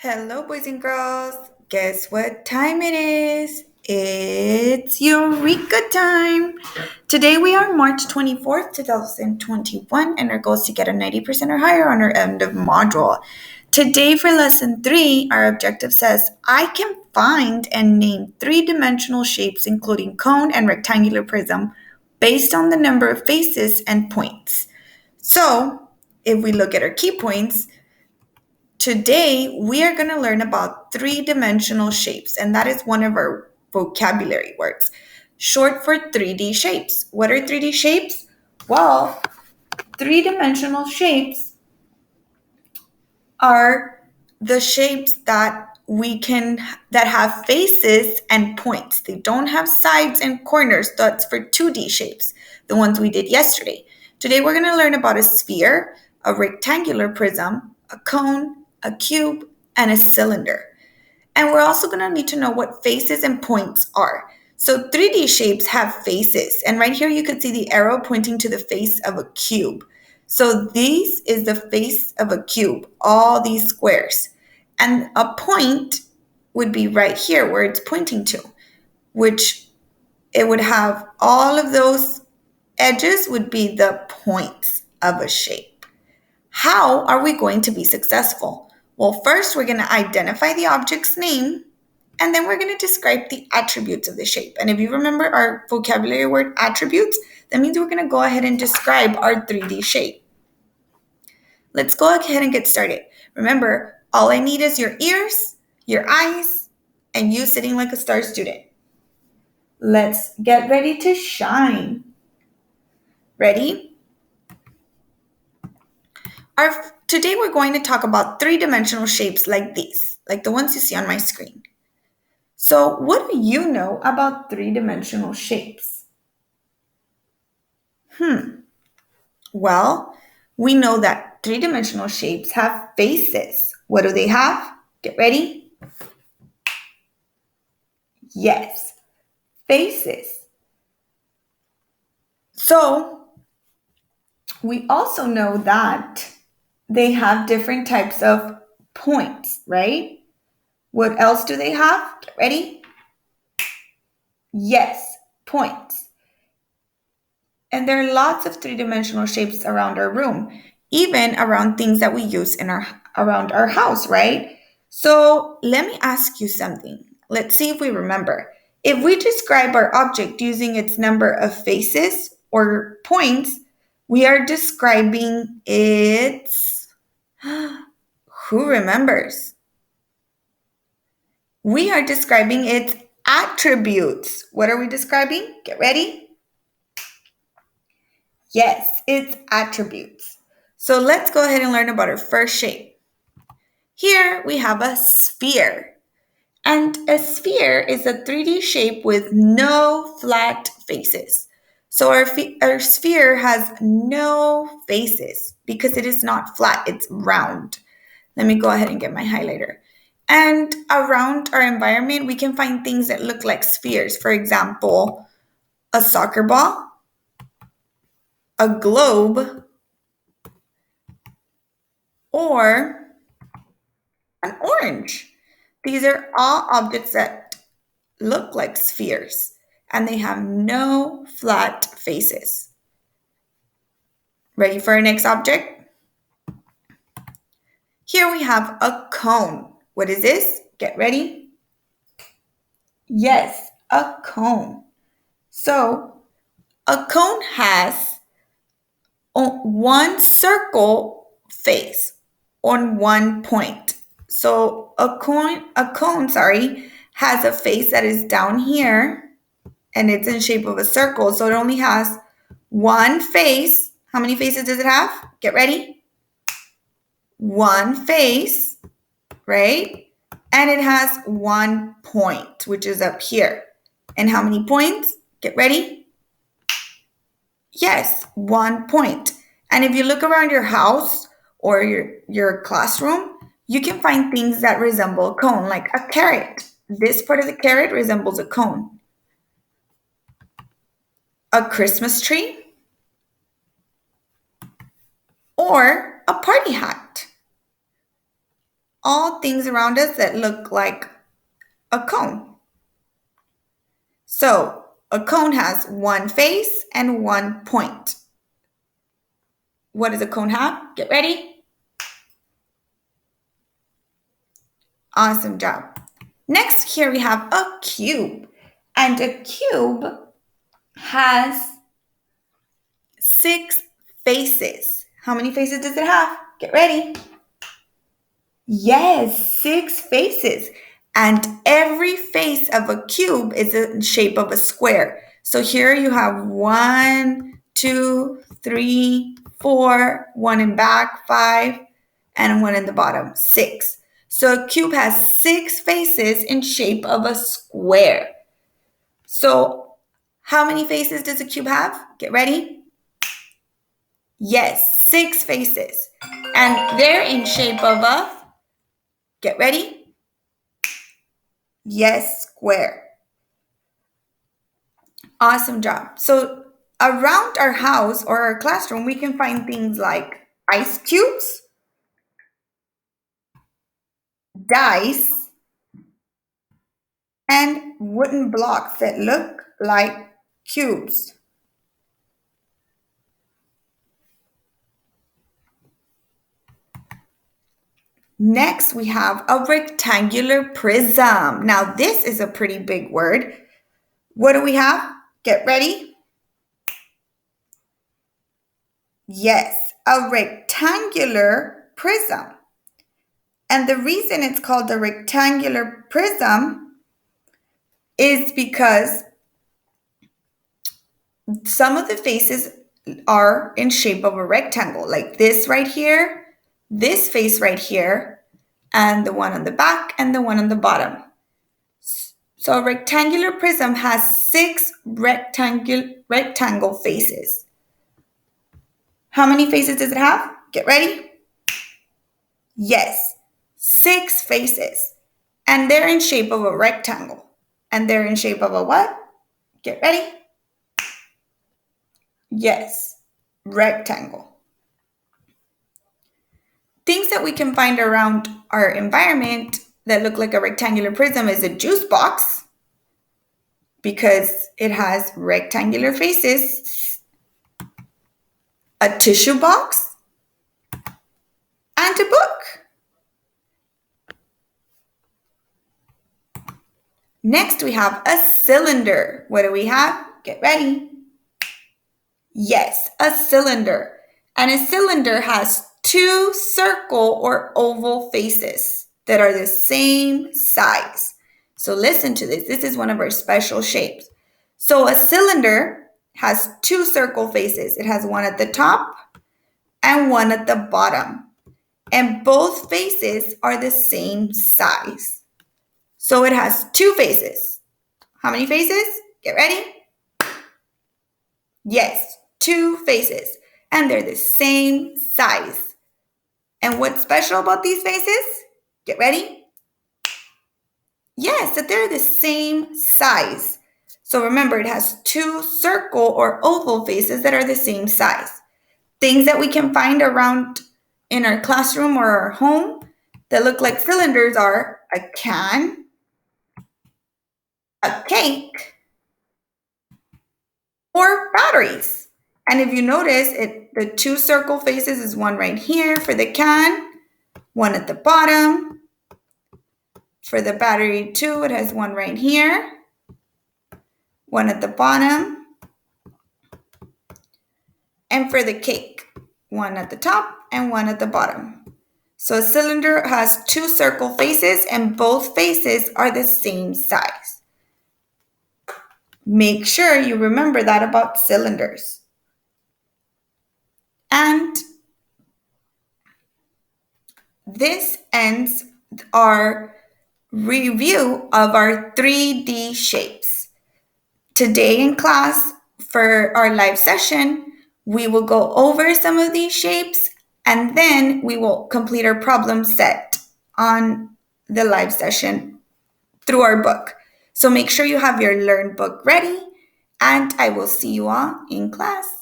Hello, boys and girls. Guess what time it is? It's Eureka time. Today we are March 24th, 2021, and our goal is to get a 90% or higher on our end of module. Today for lesson 3, our objective says, I can find and name three-dimensional shapes including cone and rectangular prism based on the number of faces and points. So, if we look at our key points, today, we are going to learn about three-dimensional shapes, and that is one of our vocabulary words, short for 3D shapes. What are 3D shapes? Well, three-dimensional shapes are the shapes that have faces and points. They don't have sides and corners. That's for 2D shapes, the ones we did yesterday. Today we're going to learn about a sphere, a rectangular prism, a cone, a cube, and a cylinder. And we're also going to need to know what faces and points are. So 3D shapes have faces. And right here you can see the arrow pointing to the face of a cube. So this is the face of a cube, all these squares. And a point would be right here where it's pointing to, which it would have all of those edges would be the points of a shape. How are we going to be successful? Well, first we're going to identify the object's name, and then we're going to describe the attributes of the shape. And if you remember our vocabulary word attributes, that means we're going to go ahead and describe our 3D shape. Let's go ahead and get started. Remember, all I need is your ears, your eyes, and you sitting like a star student. Let's get ready to shine. Ready? Today we're going to talk about three-dimensional shapes like these, like the ones you see on my screen. So what do you know about three-dimensional shapes? Well, we know that three-dimensional shapes have faces. What do they have? Get ready? Yes, faces. So we also know that they have different types of points, right? What else do they have? Get ready? Yes, points. And there are lots of three-dimensional shapes around our room, even around things that we use around our house, right? So let me ask you something. Let's see if we remember. If we describe our object using its number of faces or points, we are describing its who remembers? We are describing its attributes. What are we describing? Get ready? Yes, its attributes. So let's go ahead and learn about our first shape. Here we have a sphere. And a sphere is a 3D shape with no flat faces. So our sphere has no faces because it is not flat, it's round. Let me go ahead and get my highlighter. And around our environment, we can find things that look like spheres. For example, a soccer ball, a globe, or an orange. These are all objects that look like spheres and they have no flat faces. Ready for our next object? Here we have a cone. What is this? Get ready. Yes, a cone. So a cone has one circle face on one point. So a cone, has a face that is down here and it's in shape of a circle. So it only has one face. How many faces does it have? Get ready. One face, right? And it has one point, which is up here. And how many points? Get ready. Yes, one point. And if you look around your house or your classroom, you can find things that resemble a cone, like a carrot. This part of the carrot resembles a cone. A Christmas tree, or a party hat. all things around us that look like a cone. So a cone has one face and one point. What does a cone have? Get ready. Awesome job. Next, here we have a cube. And a cube has 6 faces. How many faces does it have? Get ready. Yes, 6 faces. And every face of a cube is the shape of a square. So here you have 1, 2, 3, 4, 1 in back, 5, and 1 in the bottom, 6. So a cube has 6 faces in shape of a square. So how many faces does a cube have? Get ready. Yes, 6 faces. And they're in shape of a, get ready? Yes, square. Awesome job. So around our house or our classroom, we can find things like ice cubes, dice, and wooden blocks that look like cubes. Next, we have a rectangular prism. Now, this is a pretty big word. What do we have? Get ready. Yes, a rectangular prism. And the reason it's called a rectangular prism is because some of the faces are in shape of a rectangle, like this right here, this face right here, and the one on the back and the one on the bottom. So a rectangular prism has 6 rectangle faces. How many faces does it have? Get ready. Yes, 6 faces. And they're in shape of a rectangle. And they're in shape of a what? Get ready. Yes, rectangle. Things that we can find around our environment that look like a rectangular prism is a juice box because it has rectangular faces, a tissue box, and a book. Next, we have a cylinder. What do we have? Get ready. Yes, a cylinder. And a cylinder has 2 circle or oval faces that are the same size. So listen to this. This is one of our special shapes. So a cylinder has 2 circle faces. It has one at the top and one at the bottom. And both faces are the same size. So it has 2 faces. How many faces? Get ready. Yes, 2 faces. And they're the same size. And what's special about these faces? Get ready. Yes, that they're the same size. So remember, it has 2 circle or oval faces that are the same size. Things that we can find around in our classroom or our home that look like cylinders are a can, a cake, or batteries. And if you notice, the 2 circle faces is one right here for the can, one at the bottom. For the battery 2, it has one right here, one at the bottom. And for the cake, one at the top and one at the bottom. So a cylinder has 2 circle faces and both faces are the same size. Make sure you remember that about cylinders. And this ends our review of our 3D shapes. Today in class, for our live session, we will go over some of these shapes and then we will complete our problem set on the live session through our book. So make sure you have your Learn book ready and I will see you all in class.